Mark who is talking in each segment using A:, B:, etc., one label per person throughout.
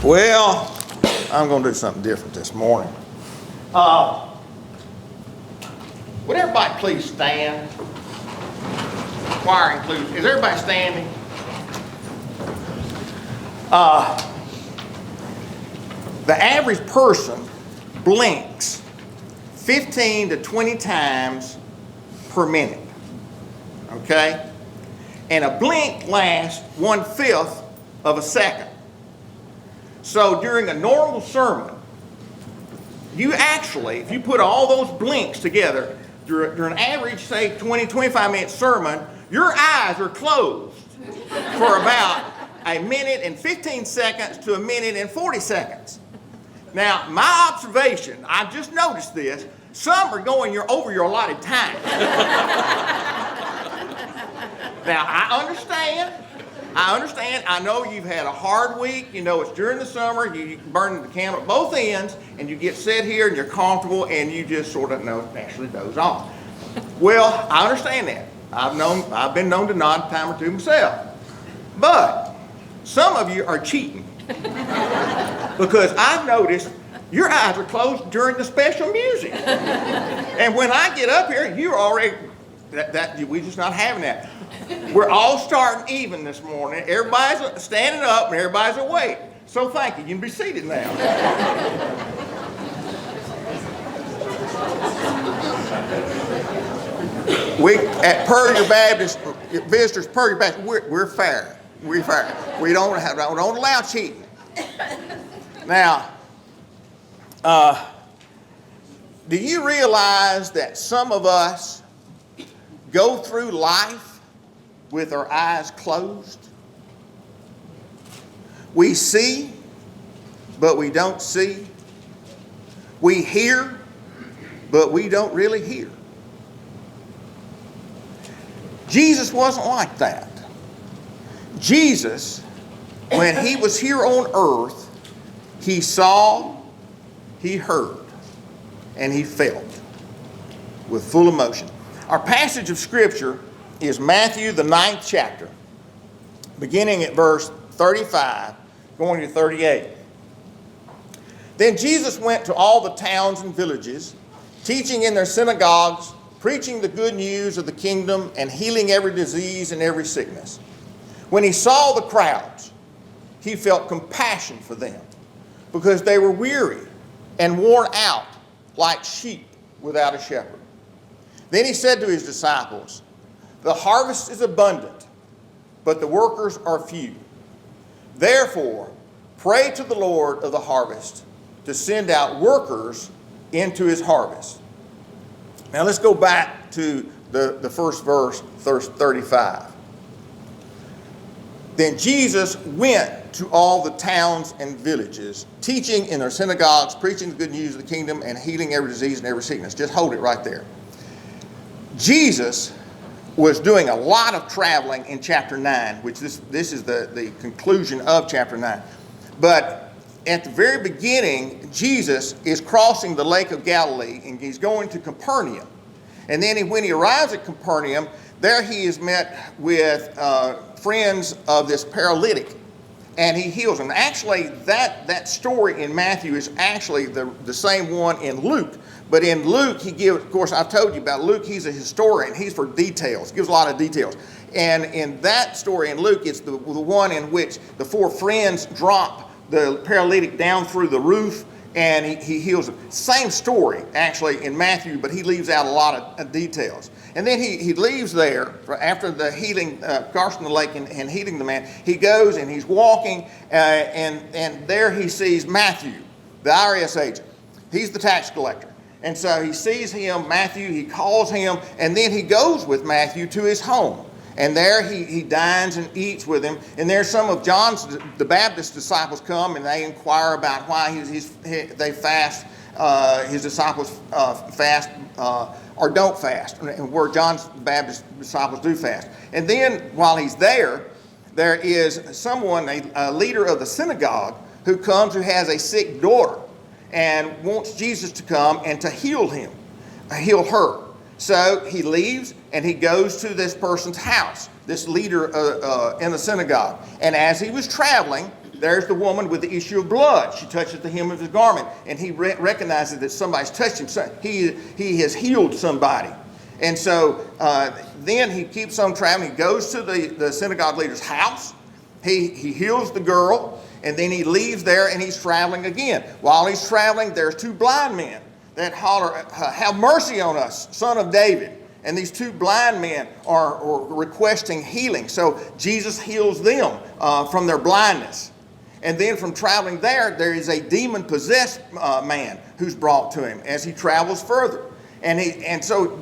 A: Well, I'm going to do something different this morning. Would everybody please stand? Choir included. Is everybody standing? The average person blinks 15 to 20 times per minute. Okay? And a blink lasts 1/5 of a second. So during a normal sermon, you actually, if you put all those blinks together, during an average, say, 20, 25-minute sermon, your eyes are closed for about a minute and 15 seconds to a minute and 40 seconds. Now, my observation, I've just noticed this, some are going over your allotted time. Now, I understand. I know you've had a hard week. You know, it's during the summer. You burn the candle at both ends, and you get set here, and you're comfortable, and you just sort of naturally doze off. Well, I understand that. I've been known to nod a time or two myself. But some of you are cheating. Because I've noticed your eyes are closed during the special music. And when I get up here, you're already, we're just not having that. We're all starting even this morning. Everybody's standing up and everybody's awake. So thank you. You can be seated now. We at Puryear Baptist, visitors, Puryear Baptist, we're fair. We're fair. We don't allow cheating. Now, do you realize that some of us go through life with our eyes closed? We see, but we don't see. We hear, but we don't really hear. Jesus wasn't like that. Jesus, when he was here on earth, he saw, he heard, and he felt with full emotion. Our passage of Scripture is Matthew, the 9th chapter, beginning at verse 35, going to 38. Then Jesus went to all the towns and villages, teaching in their synagogues, preaching the good news of the kingdom, and healing every disease and every sickness. When he saw the crowds, he felt compassion for them, because they were weary and worn out like sheep without a shepherd. Then he said to his disciples, "The harvest is abundant, but the workers are few. Therefore, pray to the Lord of the harvest to send out workers into his harvest." Now let's go back to the first verse 35. Then Jesus went to all the towns and villages, teaching in their synagogues, preaching the good news of the kingdom, and healing every disease and every sickness. Just hold it right there. Jesus was doing a lot of traveling in chapter 9, which this is the conclusion of chapter 9. But at the very beginning, Jesus is crossing the Lake of Galilee, and he's going to Capernaum. And then when he arrives at Capernaum, there he is met with friends of this paralytic, and he heals him. Actually, that story in Matthew is actually the same one in Luke. But in Luke, he gives, of course, I've told you about Luke. He's a historian. He's for details. He gives a lot of details. And in that story in Luke, it's the one in which the 4 friends drop the paralytic down through the roof, and he heals him. Same story, actually, in Matthew, but he leaves out a lot of details. And then he leaves there after the healing, crossing the lake and healing the man. He goes and he's walking, and there he sees Matthew, the IRS agent. He's the tax collector. And so he sees him, Matthew, he calls him, and then he goes with Matthew to his home. And there he dines and eats with him. And there's some of John's, the Baptist disciples come, and they inquire about why they fast, his disciples fast or don't fast, where John's Baptist disciples do fast. And then while he's there is someone, a leader of the synagogue, who comes who has a sick daughter and wants Jesus to come and to heal her. So he leaves and he goes to this person's house, this leader in the synagogue. And as he was traveling, There's the woman with the issue of blood. She touches the hem of his garment, and he recognizes that somebody's touched him. So he has healed somebody. And so then he keeps on traveling. He goes to the synagogue leader's house. He heals the girl, and then he leaves there, and he's traveling again. While he's traveling, there's two blind men that holler, "Have mercy on us, Son of David." And these two blind men are requesting healing. So Jesus heals them from their blindness. And then from traveling there is a demon-possessed man who's brought to him as he travels further. And so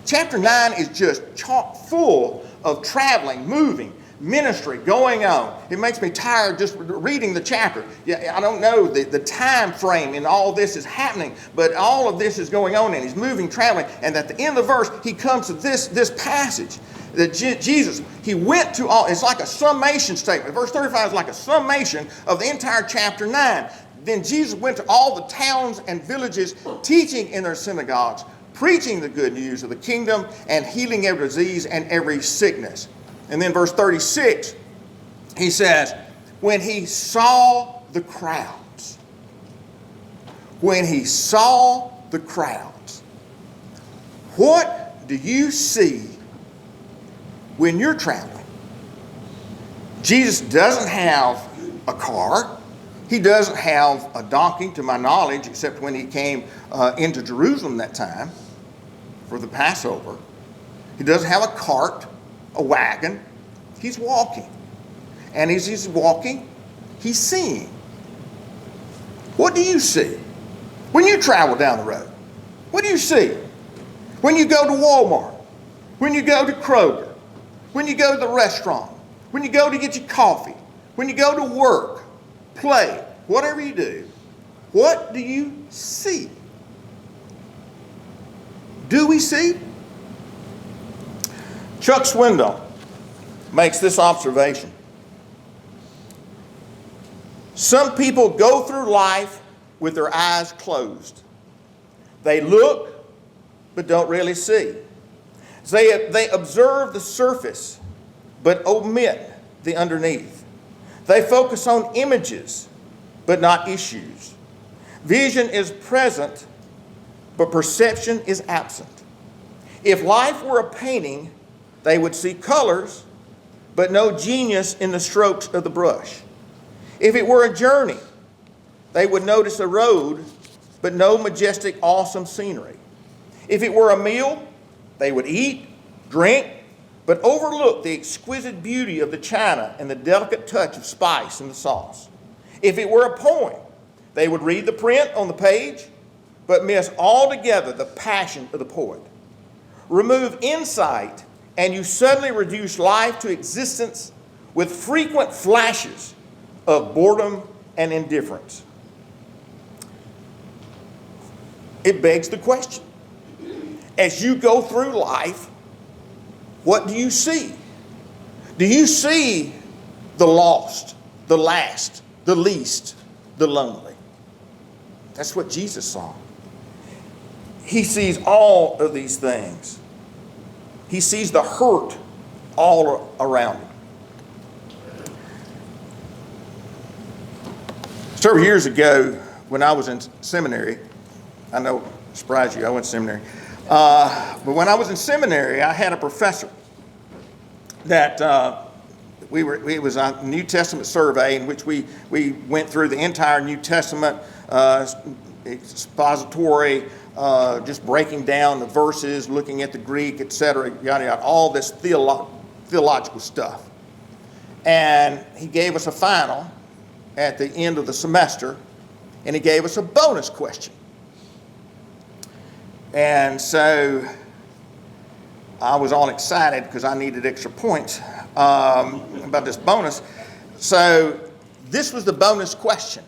A: chapter 9 is just chock full of traveling, moving, ministry going on. It makes me tired just reading the chapter. Yeah, I don't know the time frame and all this is happening, but all of this is going on, and he's moving, traveling. And at the end of the verse, he comes to this passage that Jesus, he went to all. It's like a summation statement. Verse 35 is like a summation of the entire chapter 9. Then Jesus went to all the towns and villages, teaching in their synagogues, preaching the good news of the kingdom, and healing every disease and every sickness. And then verse 36, he says, when he saw the crowds, what do you see when you're traveling? Jesus doesn't have a car. He doesn't have a donkey, to my knowledge, except when he came into Jerusalem that time for the Passover. He doesn't have a cart, a wagon. He's walking. And as he's walking, he's seeing. What do you see when you travel down the road? What do you see when you go to Walmart, when you go to Kroger, when you go to the restaurant, when you go to get your coffee, when you go to work, play, whatever you do? What do you see? Do we see? Chuck Swindoll makes this observation. Some people go through life with their eyes closed. They look, but don't really see. They observe the surface, but omit the underneath. They focus on images, but not issues. Vision is present, but perception is absent. If life were a painting, they would see colors, but no genius in the strokes of the brush. If it were a journey, they would notice a road, but no majestic, awesome scenery. If it were a meal, they would eat, drink, but overlook the exquisite beauty of the china and the delicate touch of spice in the sauce. If it were a poem, they would read the print on the page, but miss altogether the passion of the poet. Remove insight, and you suddenly reduce life to existence with frequent flashes of boredom and indifference. It begs the question, as you go through life, what do you see? Do you see the lost, the last, the least, the lonely? That's what Jesus saw. He sees all of these things. He sees the hurt all around him. Several years ago, when I was in seminary, I know, surprise you, I went to seminary. But when I was in seminary, I had a professor that it was a New Testament survey in which we went through the entire New Testament expository, just breaking down the verses, looking at the Greek, etc., yada yada, all this theological stuff. And he gave us a final at the end of the semester, and he gave us a bonus question. And so I was all excited because I needed extra points about this bonus. So this was the bonus question.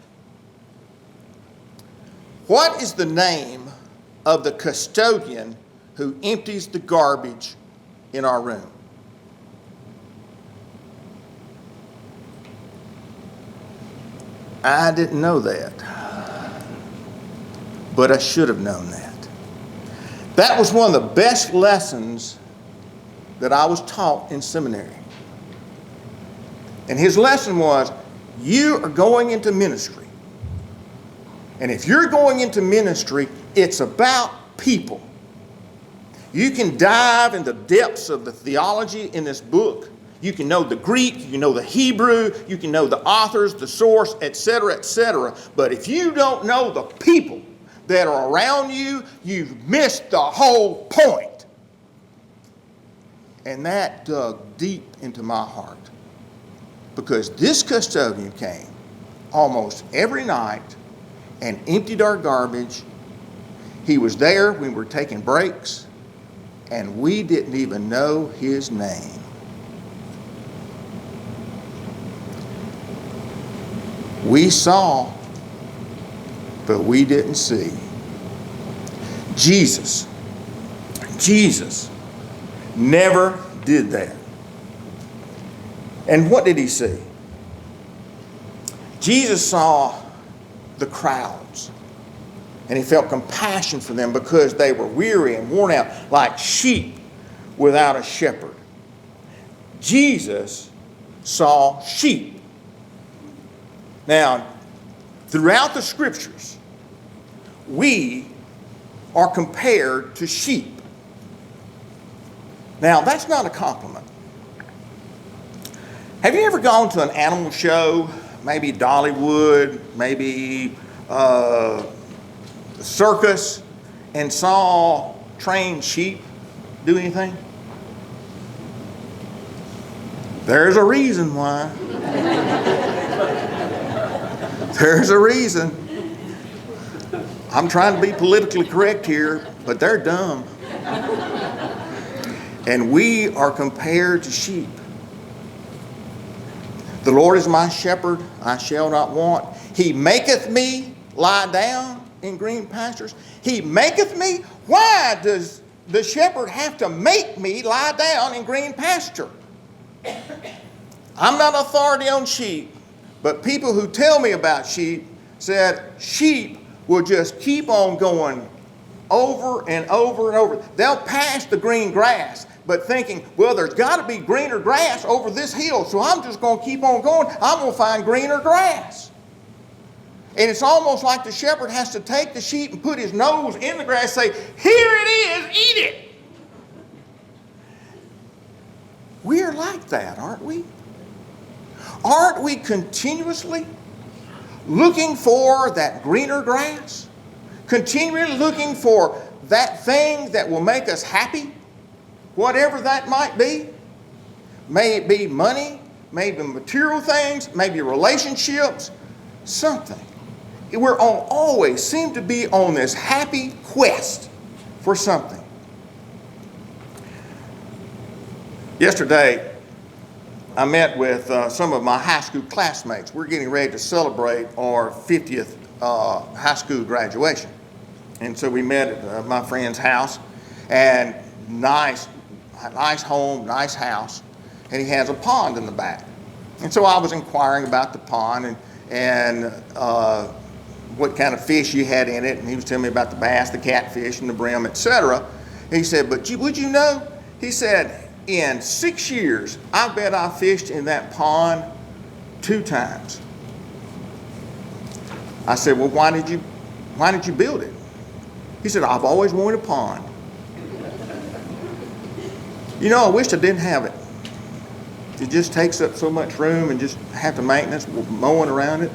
A: What is the name of the custodian who empties the garbage in our room? I didn't know that, but I should have known that. That was one of the best lessons that I was taught in seminary. And his lesson was, You are going into ministry. And if you're going into ministry, it's about people. You can dive in the depths of the theology in this book. You can know the Greek, you can know the Hebrew, you can know the authors, the source, etc., etc. But if you don't know the people that are around you, you've missed the whole point. And that dug deep into my heart. Because this custodian came almost every night and emptied our garbage. He was there when we were taking breaks, and we didn't even know his name. We saw, but we didn't see. Jesus never did that. And what did he see? Jesus saw the crowds, and he felt compassion for them because they were weary and worn out like sheep without a shepherd. Jesus saw sheep. Now, throughout the scriptures, we are compared to sheep. Now, that's not a compliment. Have you ever gone to an animal show, maybe Dollywood, maybe a circus, and saw trained sheep do anything? There's a reason why. There's a reason. I'm trying to be politically correct here, but they're dumb. And we are compared to sheep. The Lord is my shepherd, I shall not want. He maketh me lie down in green pastures. He maketh me. Why does the shepherd have to make me lie down in green pasture? I'm not authority on sheep, but people who tell me about sheep said sheep will just keep on going over and over and over. They'll pass the green grass, but thinking, well, there's got to be greener grass over this hill, so I'm just going to keep on going. I'm going to find greener grass. And it's almost like the shepherd has to take the sheep and put his nose in the grass and say, here it is, eat it. We're like that, aren't we? Aren't we continuously looking for that greener grass? Continually looking for that thing that will make us happy? Whatever that might be. May it be money, maybe material things, maybe relationships, something. We're always seem to be on this happy quest for something. Yesterday, I met with some of my high school classmates. We're getting ready to celebrate our 50th high school graduation. And so we met at my friend's house, and nice home, nice house, and he has a pond in the back. And so I was inquiring about the pond and what kind of fish you had in it, and he was telling me about the bass, the catfish, and the brim, etc. He said, but would you know? He said, in 6 years, I bet I fished in that pond 2 times. I said, well, why did you build it? He said, I've always wanted a pond. You know, I wished I didn't have it. It just takes up so much room and just have to maintenance, mowing around it.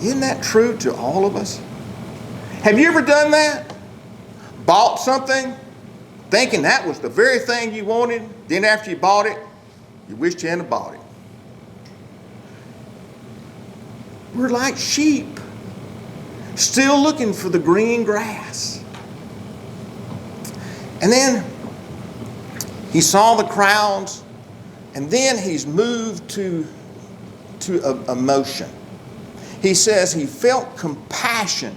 A: Isn't that true to all of us? Have you ever done that? Bought something, thinking that was the very thing you wanted, then after you bought it, you wished you hadn't bought it. We're like sheep, still looking for the green grass. And then he saw the crowds, and then he's moved to emotion. He says he felt compassion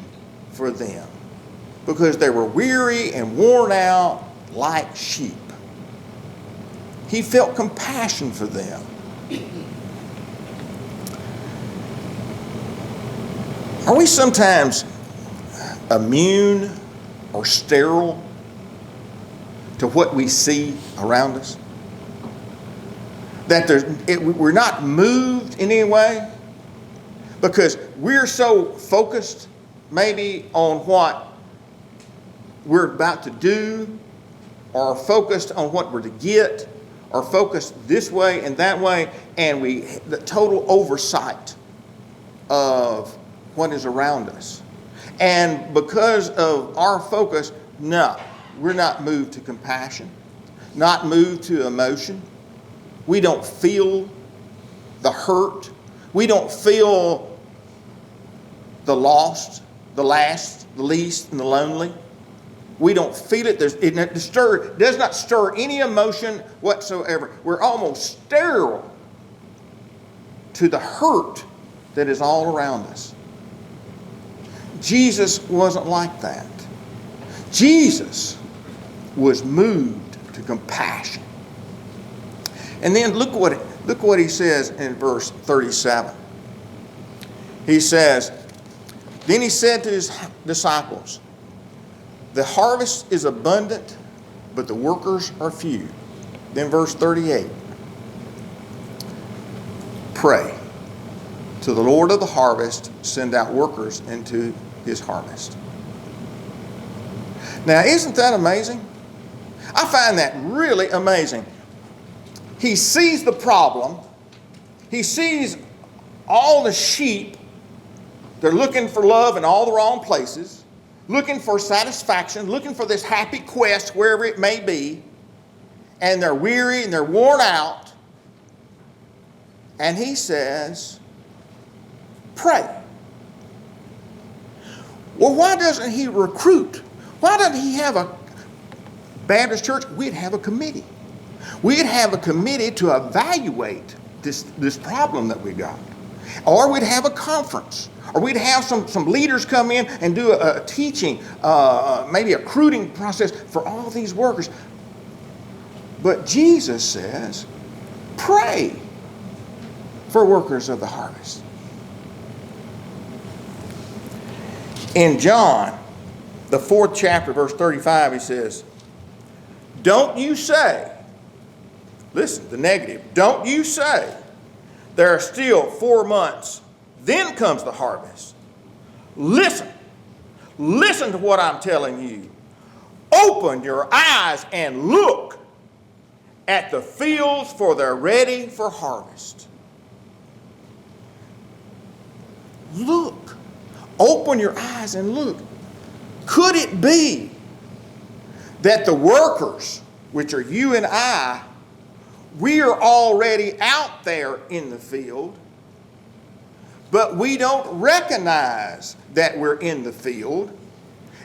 A: for them because they were weary and worn out like sheep. He felt compassion for them. Are we sometimes immune or sterile to what we see around us? That we're not moved in any way because we're so focused maybe on what we're about to do, or focused on what we're to get, or focused this way and that way, and the total oversight of what is around us. And because of our focus, no, we're not moved to compassion, not moved to emotion. We don't feel the hurt. We don't feel the lost, the last, the least, and the lonely. We don't feel it. It does not stir any emotion whatsoever. We're almost sterile to the hurt that is all around us. Jesus wasn't like that. Jesus was moved to compassion. And then look what he says in verse 37. He says, then he said to his disciples, the harvest is abundant, but the workers are few. Then verse 38. Pray to the Lord of the harvest, send out workers into his harvest. Now, isn't that amazing? I find that really amazing. He sees the problem. He sees all the sheep. They're looking for love in all the wrong places, looking for satisfaction, looking for this happy quest wherever it may be, and they're weary and they're worn out. And he says, pray. Well, why doesn't he recruit? Why doesn't he have a Baptist church? We'd have a committee. We'd have a committee to evaluate this problem that we got. Or we'd have a conference. Or we'd have some leaders come in and do a teaching, maybe a recruiting process for all these workers. But Jesus says, pray for workers of the harvest. In John, the 4th chapter, verse 35, he says, don't you say, listen, the negative, don't you say, there are still 4 months, then comes the harvest. Listen to what I'm telling you. Open your eyes and look at the fields, for they're ready for harvest. Look. Open your eyes and look. Could it be that the workers, which are you and I, we are already out there in the field, but we don't recognize that we're in the field,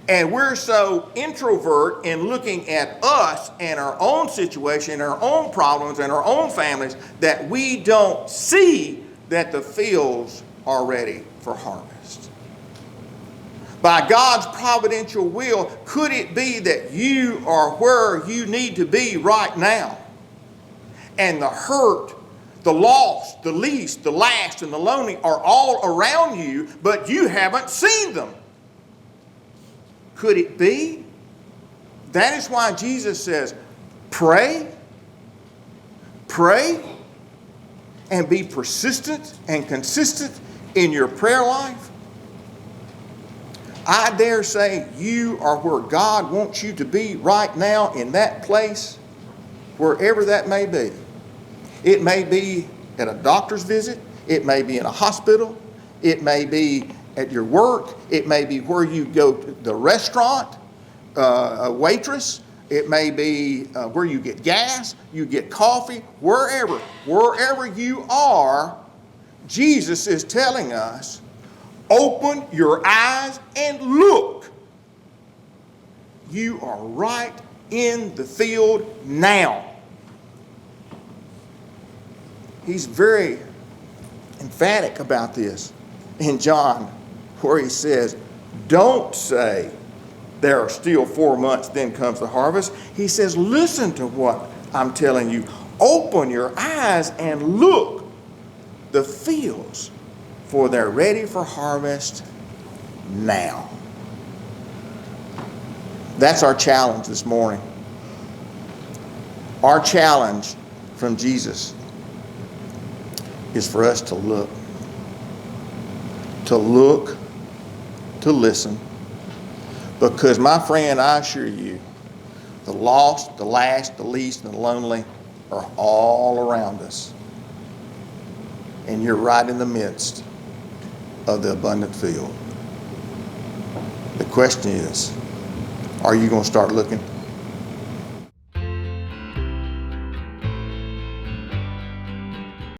A: and we're so introvert in looking at us and our own situation, our own problems, and our own families that we don't see that the fields are ready for harvest. By God's providential will, could it be that you are where you need to be right now? And the hurt, the lost, the least, the last, and the lonely are all around you, but you haven't seen them. Could it be? That is why Jesus says, pray, and be persistent and consistent in your prayer life. I dare say you are where God wants you to be right now, in that place, wherever that may be. It may be at a doctor's visit. It may be in a hospital. It may be at your work. It may be where you go to the restaurant, a waitress. It may be where you get gas, you get coffee, wherever you are. Jesus is telling us, open your eyes and look. You are right in the field now. He's very emphatic about this in John, where he says, don't say there are still 4 months, then comes the harvest. He says, listen to what I'm telling you. Open your eyes and look. The fields, for they're ready for harvest now. That's our challenge this morning. Our challenge from Jesus is for us to look, to listen. Because, my friend, I assure you, the lost, the last, the least, and the lonely are all around us. And you're right in the midst of the abundant field. The question is, are you going to start looking?